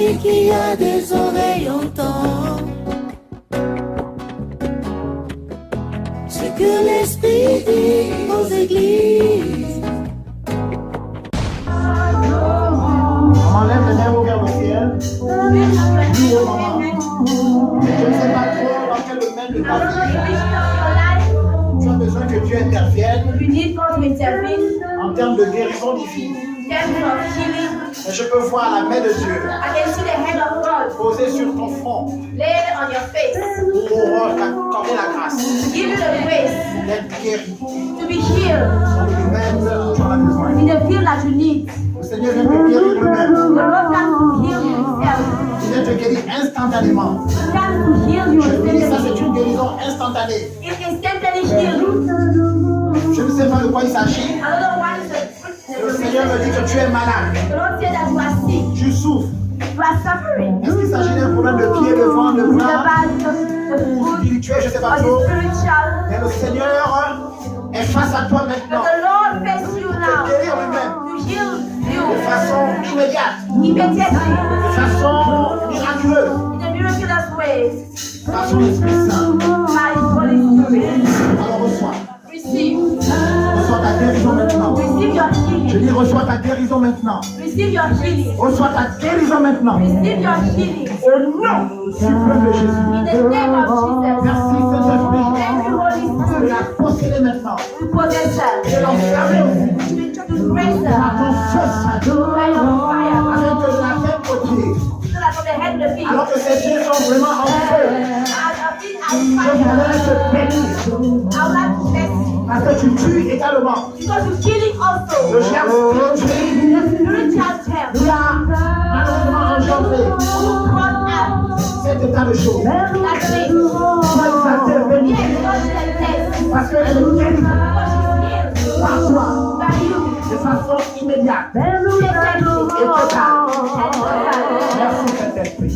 Celui qui a des oreilles entend ce que l'Esprit dit aux églises. On enlève les mains vers le ciel. Dis au maman. Je ne sais pas trop dans quel domaine de ta vie tu as besoin que Dieu intervienne en termes de guérison divine. Et je peux voir la main de Dieu posée sur ton front pour t'accorder la grâce d'être guéri. Dans le domaine dont tu en as besoin. Le Seigneur vient te guérir lui-même. Il vient te guérir instantanément. Je dis ça, c'est une guérison instantanée. Je ne sais pas de quoi il s'agit. Le Seigneur me dit que tu es malade. Tu souffres. Est-ce qu'il s'agit d'un problème de pied, de ventre, de bras, ou spirituel, je ne sais pas trop. Mais le Seigneur est face à toi maintenant. Pour te guérir lui-même. De façon immédiate. De façon miraculeuse. Par son Esprit Saint. Alors reçois. Reçois ta guérison maintenant. Je dis reçois ta guérison maintenant. Reçois ta guérison maintenant. Au nom suprême de Jésus. Merci Saint-Esprit de la posséder maintenant. De l'enfermer aussi. À ton feu saint. Avec de la même côté. Alors que ces pieds sont vraiment en feu. Je voudrais te bénir. Parce que tu tues également. Le germe spirituel nous a malheureusement engendré cet état de choses. Sois intervenu parce qu'elle est guérie par toi de façon immédiate et totale. Merci Saint-Esprit.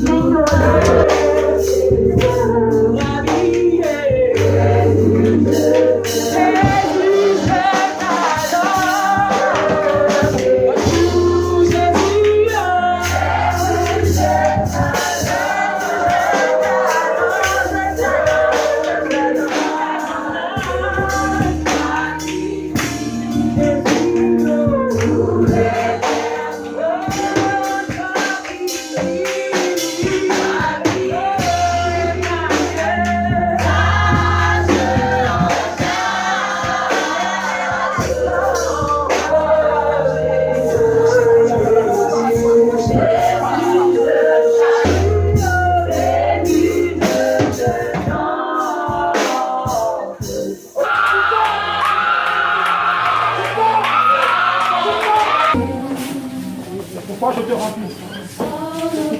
Pourquoi je te remplis?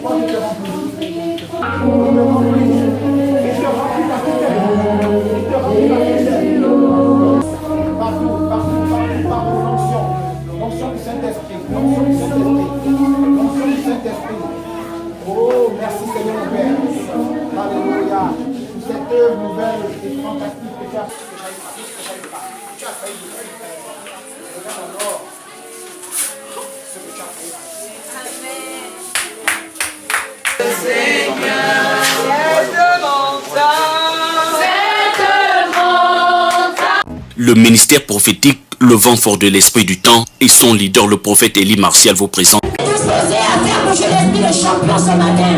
Pourquoi je te remplis? Je te remplis. Et je te remplis parce que tu es. Je te remplis parce que tu es. Partout, par l'onction. L'onction du Saint-Esprit. L'onction du Saint-Esprit. L'onction du Saint-Esprit. Oh, merci Seigneur mon Père. Alléluia. Pour cette œuvre nouvelle et fantastique que tu as fait. Tu as failli. Regarde alors ce que tu as fait. Le ministère prophétique, le vent fort de l'esprit du temps et son leader, le prophète Élie Martial, vous présente. Disposé à faire bouger l'esprit de champion ce matin.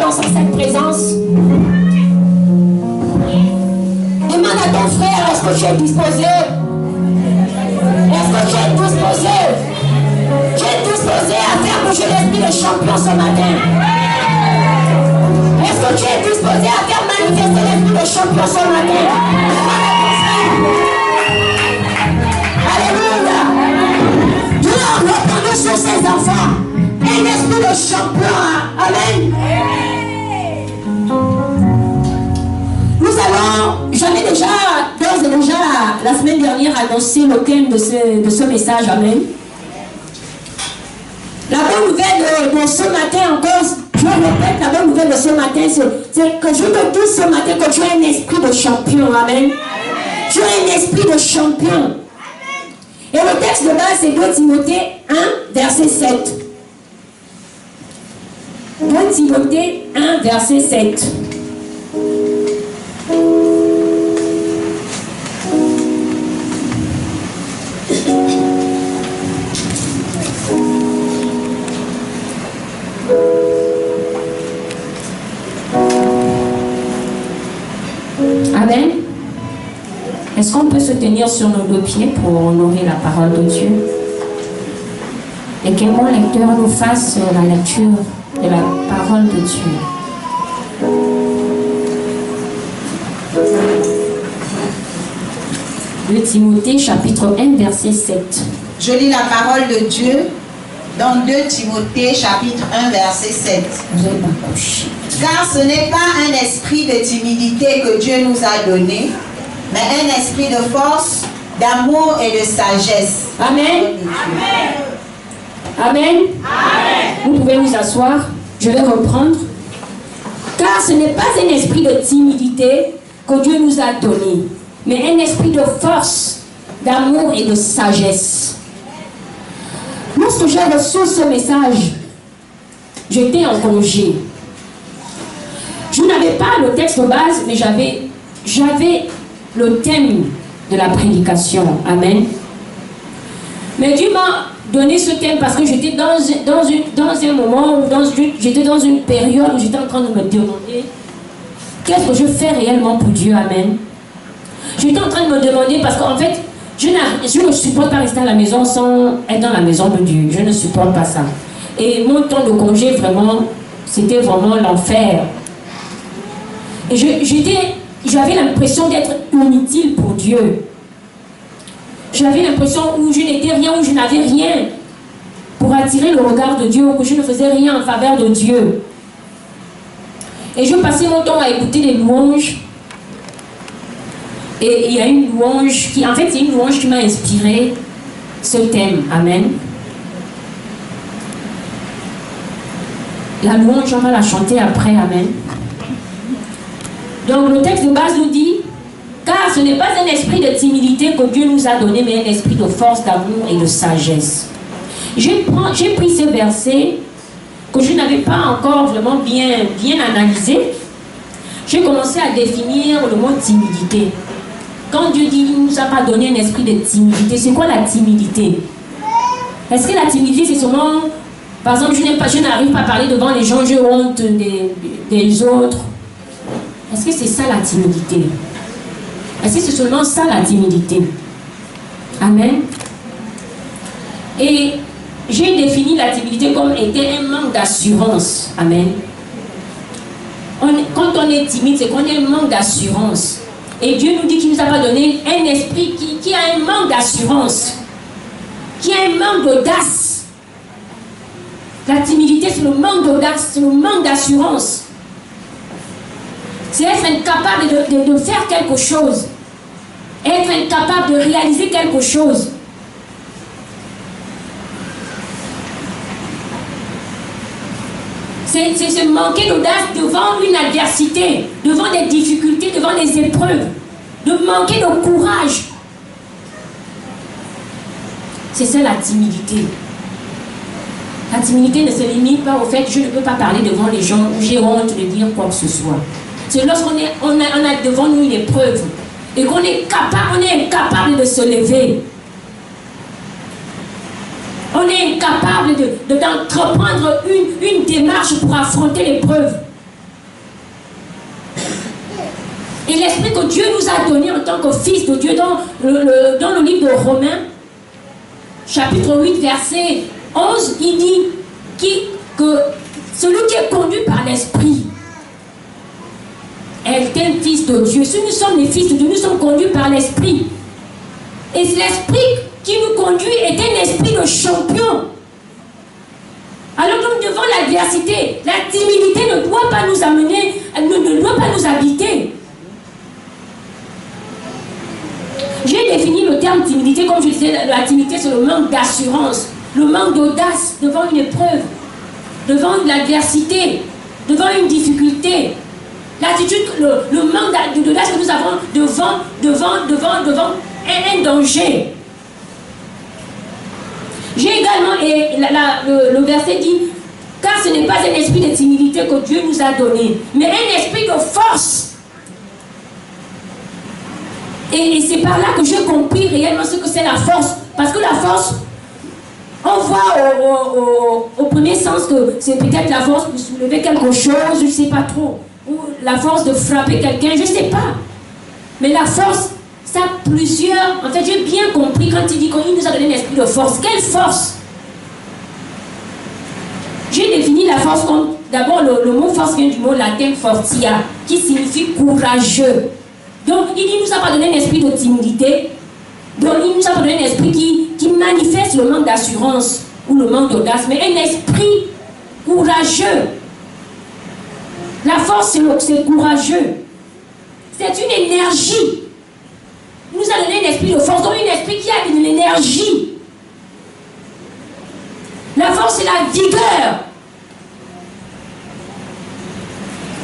Dans sa sainte présence. Demande à ton frère, est-ce que tu es disposé? Est-ce que tu es disposé? Tu es disposé à faire bouger l'esprit de champion ce matin? Est-ce que tu es disposé à faire manifester l'esprit de champion ce matin? Alléluia! semaine dernière annoncé le thème de ce message. Amen. La bonne nouvelle de ce matin encore, je répète, la bonne nouvelle de ce matin, c'est que je te dis ce matin que tu as un esprit de champion. Amen. Tu as un esprit de champion. Et le texte de base, c'est 2 Timothée 1, verset 7. 2 Timothée 1, verset 7. Amen. Est-ce qu'on peut se tenir sur nos 2 pieds pour honorer la parole de Dieu? Et que mon lecteur nous fasse la lecture de la parole de Dieu. De Timothée chapitre 1 verset 7. Je lis la parole de Dieu dans 2 Timothée chapitre 1 verset 7. Car ce n'est pas un esprit de timidité que Dieu nous a donné, mais un esprit de force, d'amour et de sagesse. Amen. Amen. Amen. Vous pouvez vous asseoir. Je vais reprendre. Car ce n'est pas un esprit de timidité que Dieu nous a donné, mais un esprit de force, d'amour et de sagesse. Lorsque j'ai reçu ce message, j'étais en congé. Je n'avais pas le texte de base, mais j'avais le thème de la prédication. Amen. Mais Dieu m'a donné ce thème parce que j'étais dans un moment, j'étais dans une période où j'étais en train de me demander qu'est-ce que je fais réellement pour Dieu. Amen. J'étais en train de me demander parce qu'en fait, je ne supporte pas rester à la maison sans être dans la maison de Dieu. Je ne supporte pas ça. Et mon temps de congé, vraiment, c'était vraiment l'enfer. Et j'avais l'impression d'être inutile pour Dieu. J'avais l'impression où je n'étais rien, où je n'avais rien pour attirer le regard de Dieu, que je ne faisais rien en faveur de Dieu. Et je passais mon temps à écouter des louanges. Et il y a une louange qui, en fait, c'est une louange qui m'a inspiré ce thème. Amen. La louange, on va la chanter après. Amen. Donc le texte de base nous dit, car ce n'est pas un esprit de timidité que Dieu nous a donné, mais un esprit de force, d'amour et de sagesse. J'ai pris ce verset que je n'avais pas encore vraiment bien analysé. J'ai commencé à définir le mot timidité. Quand Dieu dit qu'il ne nous a pas donné un esprit de timidité, c'est quoi la timidité? Est-ce que la timidité, c'est seulement, par exemple, je n'arrive pas à parler devant les gens, j'ai honte des autres? Est-ce que c'est ça la timidité? Est-ce que c'est seulement ça la timidité? Amen. Et j'ai défini la timidité comme étant un manque d'assurance. Amen. Quand on est timide, c'est qu'on a un manque d'assurance. Et Dieu nous dit qu'il ne nous a pas donné un esprit qui a un manque d'assurance, qui a un manque d'audace. La timidité, c'est le manque d'audace, c'est le manque d'assurance. C'est être incapable de faire quelque chose, être incapable de réaliser quelque chose. C'est se manquer d'audace devant une adversité, devant des difficultés, devant des épreuves, de manquer de courage. C'est ça la timidité. La timidité ne se limite pas au fait que je ne peux pas parler devant les gens ou j'ai honte de dire quoi que ce soit. C'est lorsqu'on a devant nous une épreuve et qu'on est incapable de se lever. On est incapable d'entreprendre une démarche pour affronter l'épreuve. Et l'esprit que Dieu nous a donné en tant que fils de Dieu, dans le livre de Romains, chapitre 8, verset 11, il dit que celui qui est conduit par l'esprit est un fils de Dieu. Si nous sommes les fils de Dieu, nous sommes conduits par l'esprit. Et l'esprit qui nous conduit est un esprit de champion. Alors donc devant l'adversité, la timidité ne doit pas nous amener, ne doit pas nous habiter. J'ai définit le terme timidité, comme je disais, la timidité c'est le manque d'assurance, le manque d'audace devant une épreuve, devant l'adversité, devant une difficulté. L'attitude, le manque d'audace que nous avons devant un danger. J'ai également, et le verset dit, car ce n'est pas un esprit de timidité que Dieu nous a donné, mais un esprit de force. Et c'est par là que j'ai compris réellement ce que c'est la force. Parce que la force, on voit au premier sens que c'est peut-être la force de soulever quelque chose, je ne sais pas trop. Ou la force de frapper quelqu'un, je ne sais pas. Mais la force, ça a plusieurs... En fait, j'ai bien compris quand il dit qu'il nous a donné un esprit de force. Quelle force? J'ai défini la force comme... D'abord, le mot force vient du mot latin fortia, qui signifie courageux. Donc, il ne nous a pas donné un esprit de timidité. Donc, il ne nous a pas donné un esprit qui manifeste le manque d'assurance ou le manque d'audace, mais un esprit courageux. La force, c'est courageux. C'est une énergie. Il nous a donné un esprit de force, donc un esprit qui a de l'énergie. La force, c'est la vigueur.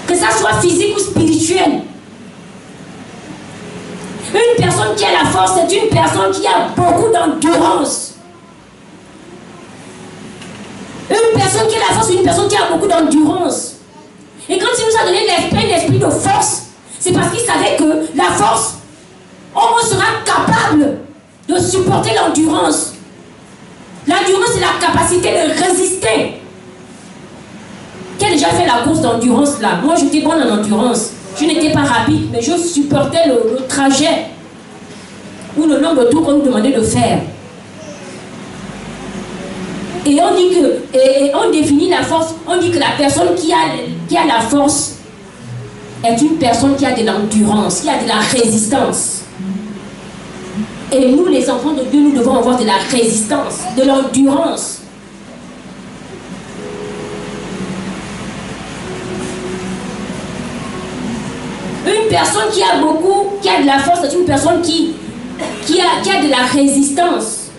Que ça soit physique ou spirituel. Une personne qui a la force, c'est une personne qui a beaucoup d'endurance. Une personne qui a la force, c'est une personne qui a beaucoup d'endurance. Et quand il nous a donné l'esprit de force, c'est parce qu'il savait que la force, on sera capable de supporter l'endurance. L'endurance, c'est la capacité de résister. Qui a déjà fait la course d'endurance là? Moi, j'étais bonne en endurance. Je n'étais pas rapide, mais je supportais le trajet ou le nombre de tours qu'on nous demandait de faire. Et on dit que, et on définit la force, on dit que la personne qui a la force est une personne qui a de l'endurance, qui a de la résistance. Et nous, les enfants de Dieu, nous devons avoir de la résistance, de l'endurance. Une personne qui a de la force, c'est une personne qui a de la résistance,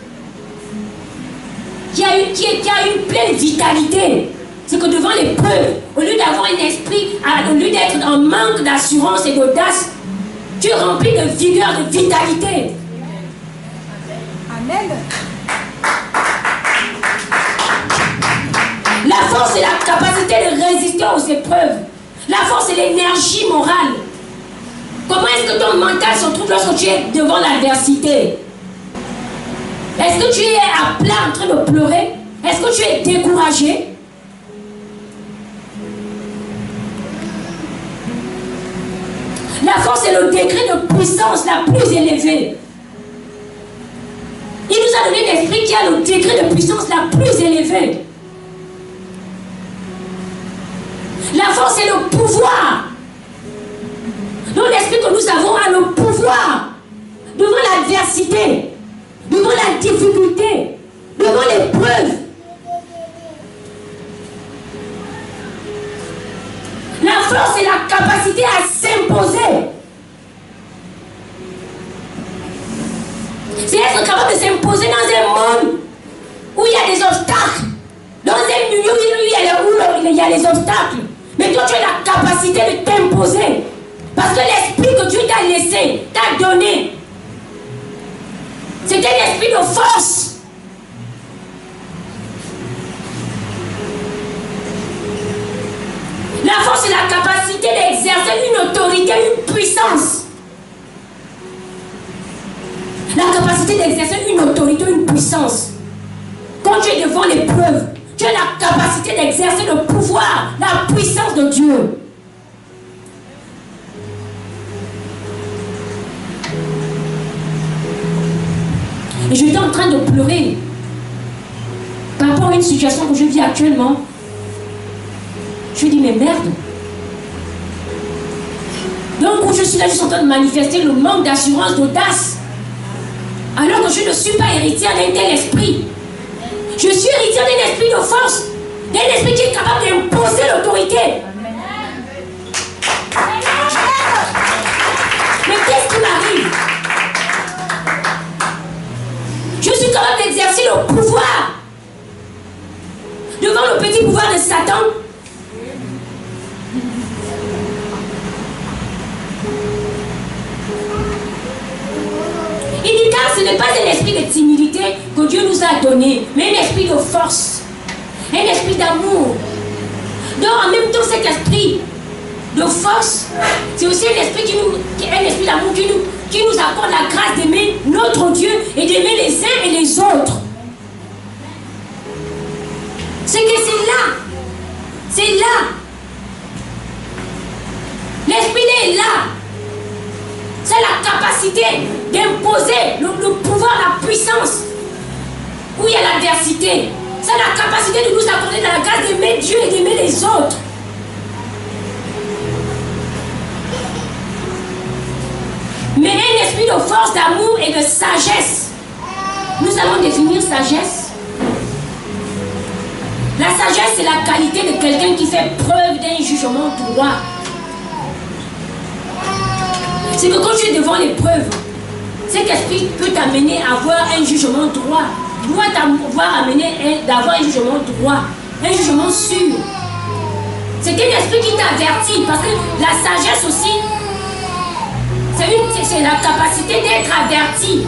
qui a une pleine vitalité. C'est que devant l'épreuve, au lieu d'avoir un esprit, au lieu d'être en manque d'assurance et d'audace, tu es rempli de vigueur, de vitalité. Amen. La force, c'est la capacité de résister aux épreuves. La force, c'est l'énergie morale. Comment est-ce que ton mental se trouve lorsque tu es devant l'adversité? Est-ce que tu es à plat en train de pleurer? Est-ce que tu es découragé? La force est le degré de puissance la plus élevée. Il nous a donné l'esprit qui a le degré de puissance la plus élevée. La force est le pouvoir. Donc l'esprit que nous avons a le pouvoir devant l'adversité, devant la difficulté, devant l'épreuve. La force est la capacité à s'imposer. C'est être capable de s'imposer dans un monde où il y a des obstacles, dans un milieu où il y a les obstacles. Mais toi, tu as la capacité de t'imposer. Parce que l'esprit que Dieu t'a laissé, t'a donné, c'est un esprit de force. La force, c'est la capacité d'exercer une autorité, une puissance. La capacité d'exercer une autorité, une puissance. Quand tu es devant l'épreuve, tu as la capacité d'exercer le pouvoir, la puissance de Dieu. Et j'étais en train de pleurer par rapport à une situation que je vis actuellement. Je me dis, mais merde. Donc, où je suis là, je suis en train de manifester le manque d'assurance, d'audace. Alors que je ne suis pas héritière d'un tel esprit. Je suis héritière d'un esprit de force, d'un esprit qui est capable d'imposer l'autorité. Mais qu'est-ce qui m'arrive? le pouvoir. Devant le petit pouvoir de Satan. Il dit car ce n'est pas un esprit de timidité que Dieu nous a donné, mais un esprit de force, un esprit d'amour. Donc en même temps cet esprit de force, c'est aussi un esprit un esprit d'amour qui nous accorde la grâce d'aimer notre Dieu et d'aimer les uns et les autres. C'est que c'est là. L'esprit est là. C'est la capacité d'imposer le pouvoir, la puissance, où il y a l'adversité. C'est la capacité de nous accorder la grâce d'aimer Dieu et d'aimer les autres. Mais un esprit de force, d'amour et de sagesse. Nous allons définir sagesse. La sagesse, c'est la qualité de quelqu'un qui fait preuve d'un jugement droit. C'est que quand tu es devant l'épreuve, cet esprit peut t'amener à avoir un jugement droit. Doit t'avoir amené d'avoir un jugement droit, un jugement sûr. C'est un esprit qui t'avertit, parce que la sagesse aussi, c'est la capacité d'être averti.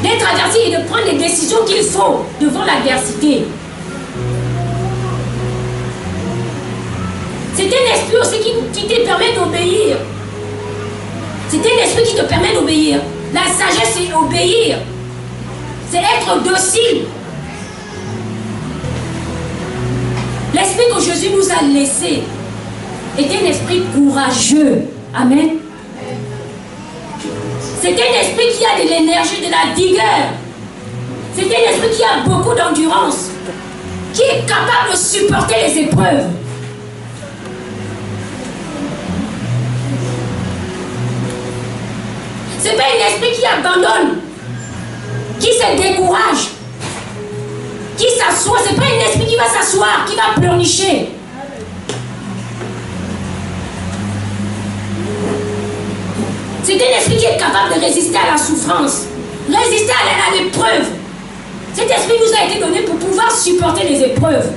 D'être averti et de prendre les décisions qu'il faut devant l'adversité. C'est un esprit aussi qui te permet d'obéir. C'est un esprit qui te permet d'obéir. La sagesse, c'est obéir. C'est être docile. L'esprit que Jésus nous a laissé est un esprit courageux. Amen. C'est un esprit qui a de l'énergie, de la vigueur. C'est un esprit qui a beaucoup d'endurance, qui est capable de supporter les épreuves. C'est pas un esprit qui abandonne, qui se décourage, qui s'assoit. C'est pas un esprit qui va s'asseoir, qui va pleurnicher. C'est un esprit qui est capable de résister à la souffrance, résister à l'épreuve. Cet esprit nous a été donné pour pouvoir supporter les épreuves.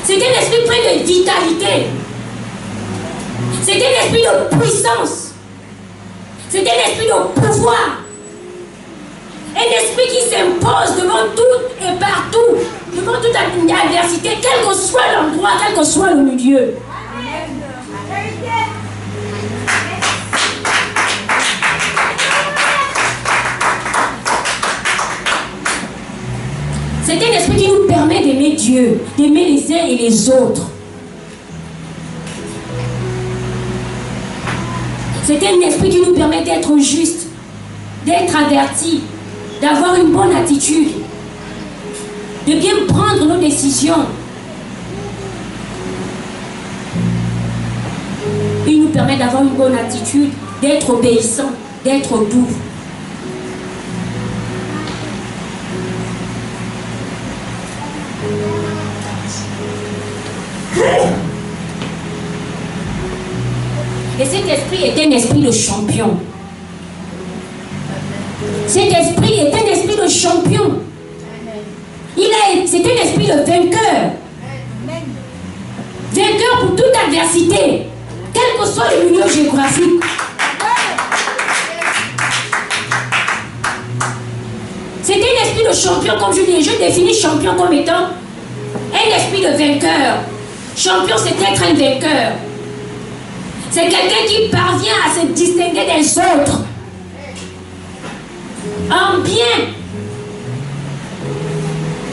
C'est un esprit plein de vitalité. C'est un esprit de puissance. C'est un esprit de pouvoir. Un esprit qui s'impose devant tout et partout, devant toute adversité, quel que soit l'endroit, quel que soit le milieu. C'est un esprit qui nous permet d'aimer Dieu, d'aimer les uns et les autres. C'est un esprit qui nous permet d'être juste, d'être averti, d'avoir une bonne attitude, de bien prendre nos décisions. Il nous permet d'avoir une bonne attitude, d'être obéissant, d'être doux. Et cet esprit est un esprit de champion. Cet esprit est un esprit de champion. C'est un esprit de vainqueur. Vainqueur pour toute adversité, quel que soit le milieu géographique. C'est un esprit de champion, comme je dis. Je définis champion comme étant un esprit de vainqueur. Champion, c'est être un vainqueur. C'est quelqu'un qui parvient à se distinguer des autres. En bien.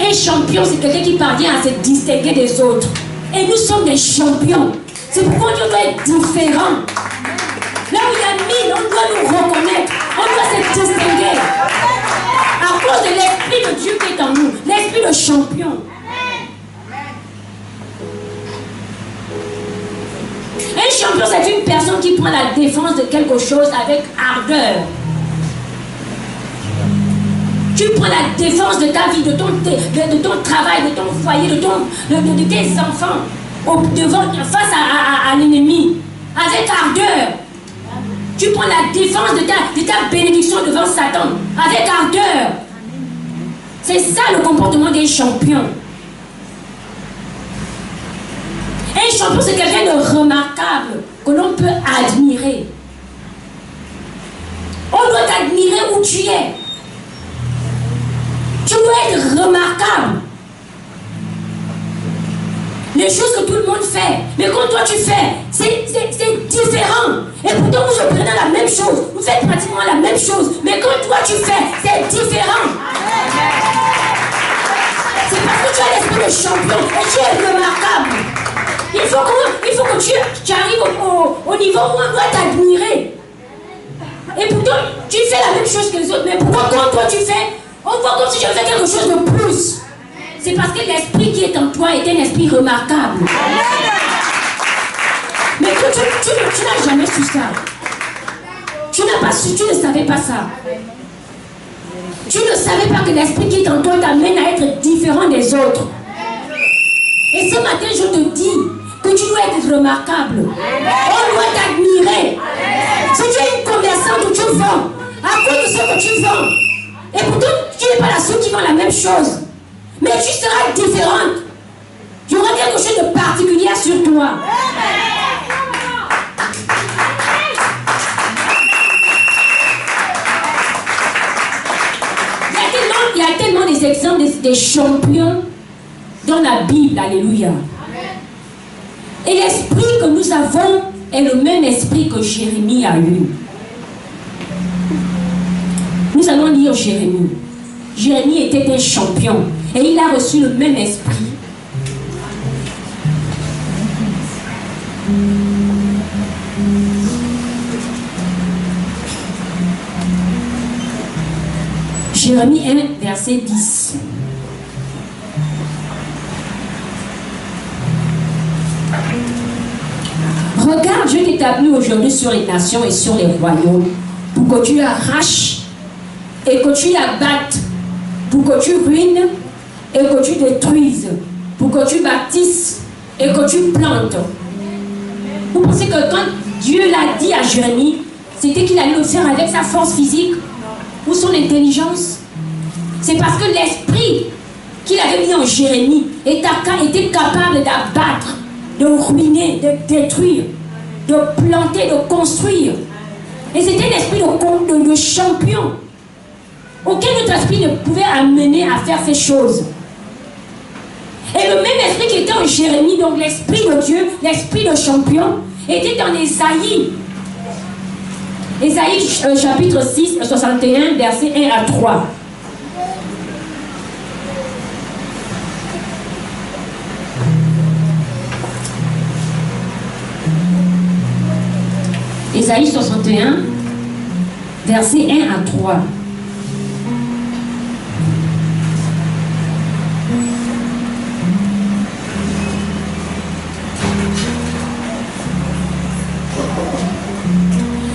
Un champion, c'est quelqu'un qui parvient à se distinguer des autres. Et nous sommes des champions. C'est pourquoi Dieu doit être différent. Là où il y a mille, on doit nous reconnaître. On doit se distinguer. À cause de l'esprit de Dieu qui est en nous. L'esprit de champion. Un champion, c'est une personne qui prend la défense de quelque chose avec ardeur. Tu prends la défense de ta vie, de ton travail, de ton foyer, de tes enfants face à l'ennemi, avec ardeur. Tu prends la défense de ta bénédiction devant Satan avec ardeur. C'est ça le comportement des champions. Un champion, c'est quelqu'un de remarquable que l'on peut admirer. On doit t'admirer où tu es. Tu dois être remarquable. Les choses que tout le monde fait, mais quand toi tu fais, c'est différent. Et pourtant vous apprenez la même chose, vous faites pratiquement la même chose, mais quand toi tu fais, c'est différent. C'est parce que tu as l'esprit de champion et tu es remarquable. Il faut que tu arrives au niveau où on doit t'admirer. Et pourtant tu fais la même chose que les autres, mais pourquoi quand toi tu fais, on voit comme si tu fais quelque chose de plus. C'est parce que l'esprit qui est en toi est un esprit remarquable. Mais que tu n'as jamais su ça. Tu n'as pas su, tu ne savais pas ça. Tu ne savais pas que l'esprit qui est en toi t'amène à être différent des autres. Et ce matin, je te dis que tu dois être remarquable. On doit t'admirer. Si tu es une commerçante où tu vends, à cause de ce que tu vends, et pourtant tu n'es pas la seule qui vend la même chose. Mais tu seras différente. Il y aura quelque chose de particulier sur toi. Il y a tellement des exemples des champions dans la Bible. Alléluia. Et l'esprit que nous avons est le même esprit que Jérémie a eu. Nous allons lire Jérémie. Jérémie était un champion et il a reçu le même esprit. Jérémie 1, verset 10. Regarde, je t'établis aujourd'hui sur les nations et sur les royaumes pour que tu arraches et que tu abattes, pour que tu ruines et que tu détruises, pour que tu bâtisses et que tu plantes. Vous pensez que quand Dieu l'a dit à Jérémie, c'était qu'il allait le faire avec sa force physique ou son intelligence? C'est parce que l'esprit qu'il avait mis en Jérémie était capable d'abattre, de ruiner, de détruire, de planter, de construire. Et c'était un esprit de champion. Aucun autre esprit ne pouvait amener à faire ces choses. Et le même esprit qui était en Jérémie, donc l'esprit de Dieu, l'esprit de champion, était dans Ésaïe. Ésaïe chapitre 6, 61, versets 1 à 3. Ésaïe 61, versets 1 à 3.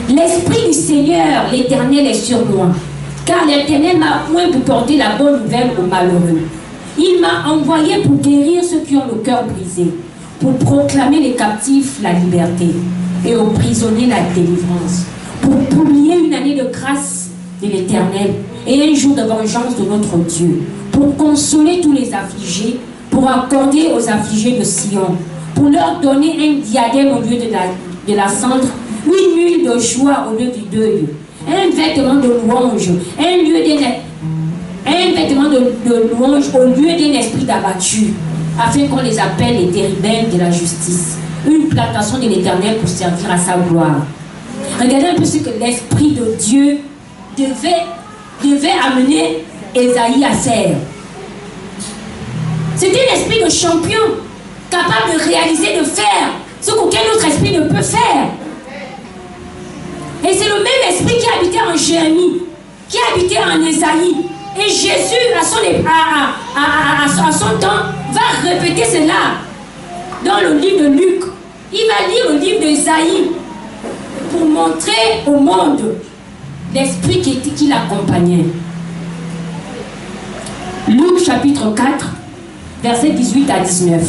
L'Esprit du Seigneur, l'Éternel, est sur moi, car l'Éternel m'a point pour porter la bonne nouvelle aux malheureux. Il m'a envoyé pour guérir ceux qui ont le cœur brisé, pour proclamer les captifs la liberté et aux prisonniers la délivrance, pour publier une année de grâce de l'Éternel et un jour de vengeance de notre Dieu, pour consoler tous les affligés, pour accorder aux affligés de Sion, pour leur donner un diadème au lieu de la cendre, une huile de joie au lieu du deuil, un vêtement de louange, un vêtement de louange au lieu d'un esprit d'abattu, afin qu'on les appelle les térubins de la justice, une plantation de l'Éternel pour servir à sa gloire. Regardez un peu ce que l'Esprit de Dieu devait amener Ésaïe à faire. C'était un esprit de champion, capable de réaliser, de faire ce qu'aucun autre esprit ne peut faire. Et c'est le même esprit qui habitait en Jérémie, qui habitait en Ésaïe. Et Jésus, à son temps, va répéter cela dans le livre de Luc. Il va lire le livre d'Ésaïe pour montrer au monde l'esprit qui l'accompagnait. Luc chapitre 4, versets 18 à 19.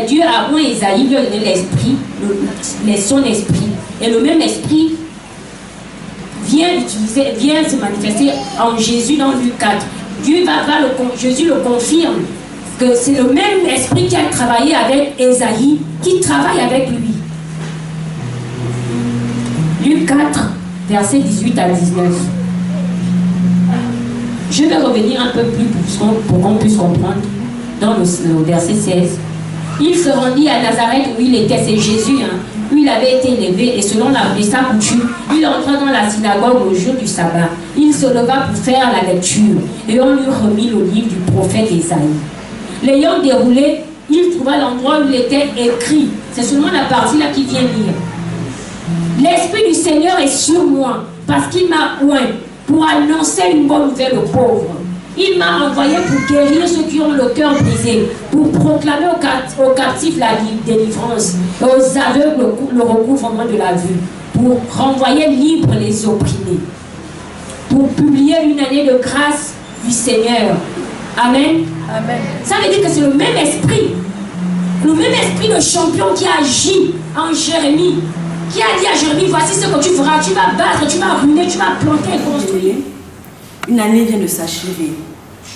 Dieu a oint Isaïe, lui a donné l'esprit, son esprit. Et le même esprit vient se manifester en Jésus dans Luc 4. Jésus le confirme que c'est le même esprit qui a travaillé avec Isaïe qui travaille avec lui. Luc 4, versets 18 à 19. Je vais revenir un peu plus pour qu'on puisse comprendre. Dans le verset 16. Il se rendit à Nazareth où il était, c'est Jésus, où il avait été élevé, et selon sa coutume, il entra dans la synagogue au jour du sabbat. Il se leva pour faire la lecture, et on lui remit le livre du prophète Isaïe. L'ayant déroulé, il trouva l'endroit où il était écrit. C'est seulement la partie là qui vient lire. L'Esprit du Seigneur est sur moi, parce qu'il m'a oint pour annoncer une bonne nouvelle aux pauvres. Il m'a envoyé pour guérir ceux qui ont le cœur brisé, pour proclamer aux captifs la délivrance, et aux aveugles le recouvrement de la vue, pour renvoyer libres les opprimés, pour publier une année de grâce du Seigneur. Amen. Amen. Ça veut dire que c'est le même esprit de champion qui agit en Jérémie, qui a dit à Jérémie, voici ce que tu feras, tu vas battre, tu vas ruiner, tu vas planter et construire. Une année vient de s'achever.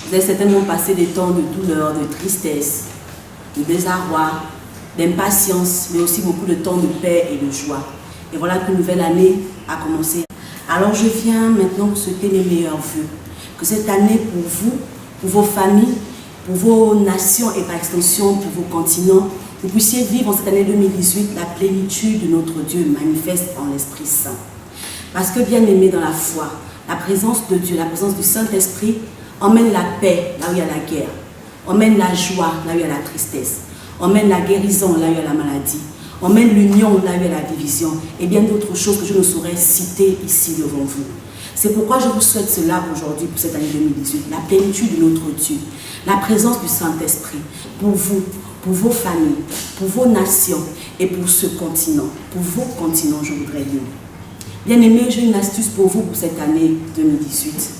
Vous avez certainement passé des temps de douleur, de tristesse, de désarroi, d'impatience, mais aussi beaucoup de temps de paix et de joie. Et voilà qu'une nouvelle année a commencé. Alors je viens maintenant vous souhaiter les meilleurs vœux. Que cette année pour vous, pour vos familles, pour vos nations et par extension pour vos continents, vous puissiez vivre en cette année 2018 la plénitude de notre Dieu manifeste en l'Esprit Saint. Parce que bien aimé dans la foi, la présence de Dieu, la présence du Saint-Esprit emmène la paix là où il y a la guerre, emmène la joie là où il y a la tristesse, emmène la guérison là où il y a la maladie, emmène l'union là où il y a la division et bien d'autres choses que je ne saurais citer ici devant vous. C'est pourquoi je vous souhaite cela aujourd'hui pour cette année 2018, la plénitude de notre Dieu, la présence du Saint-Esprit pour vous, pour vos familles, pour vos nations et pour ce continent. Pour vos continents, je voudrais dire. Bien-aimés, j'ai une astuce pour vous pour cette année 2018.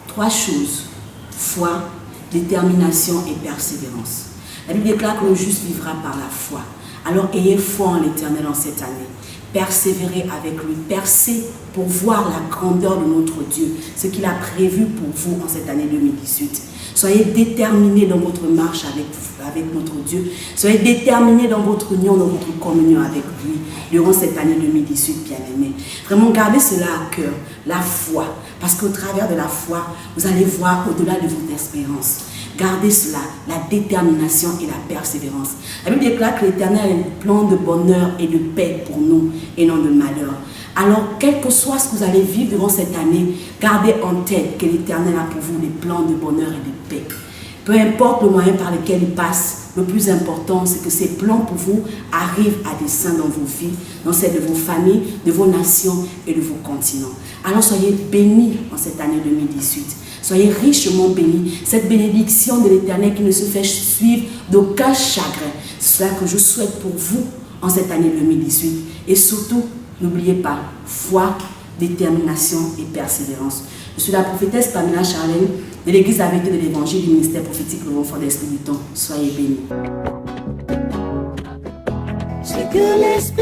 3 choses: foi, détermination et persévérance. La Bible déclare que le juste vivra par la foi. Alors ayez foi en l'Éternel en cette année. Persévérez avec lui, percez pour voir la grandeur de notre Dieu, ce qu'il a prévu pour vous en cette année 2018. Soyez déterminés dans votre marche avec notre Dieu. Soyez déterminés dans votre union, dans votre communion avec lui durant cette année 2018, bien-aimés. Vraiment, gardez cela à cœur, la foi. Parce qu'au travers de la foi, vous allez voir au-delà de votre espérance. Gardez cela, la détermination et la persévérance. La Bible déclare que l'Éternel a un plan de bonheur et de paix pour nous et non de malheur. Alors, quel que soit ce que vous allez vivre durant cette année, gardez en tête que l'Éternel a pour vous des plans de bonheur et de paix. Peu importe le moyen par lequel il passe, le plus important, c'est que ces plans pour vous arrivent à dessein dans vos vies, dans celles de vos familles, de vos nations et de vos continents. Alors, soyez bénis en cette année 2018. Soyez richement bénis. Cette bénédiction de l'Éternel qui ne se fait suivre d'aucun chagrin. C'est cela que je souhaite pour vous en cette année 2018. Et surtout, n'oubliez pas, foi, détermination et persévérance. Je suis la prophétesse Pamela Charlène de l'Église La Vérité de l'Évangile du ministère prophétique Le Renfort de l'Esprit du Temps. Soyez bénis. C'est que l'Esprit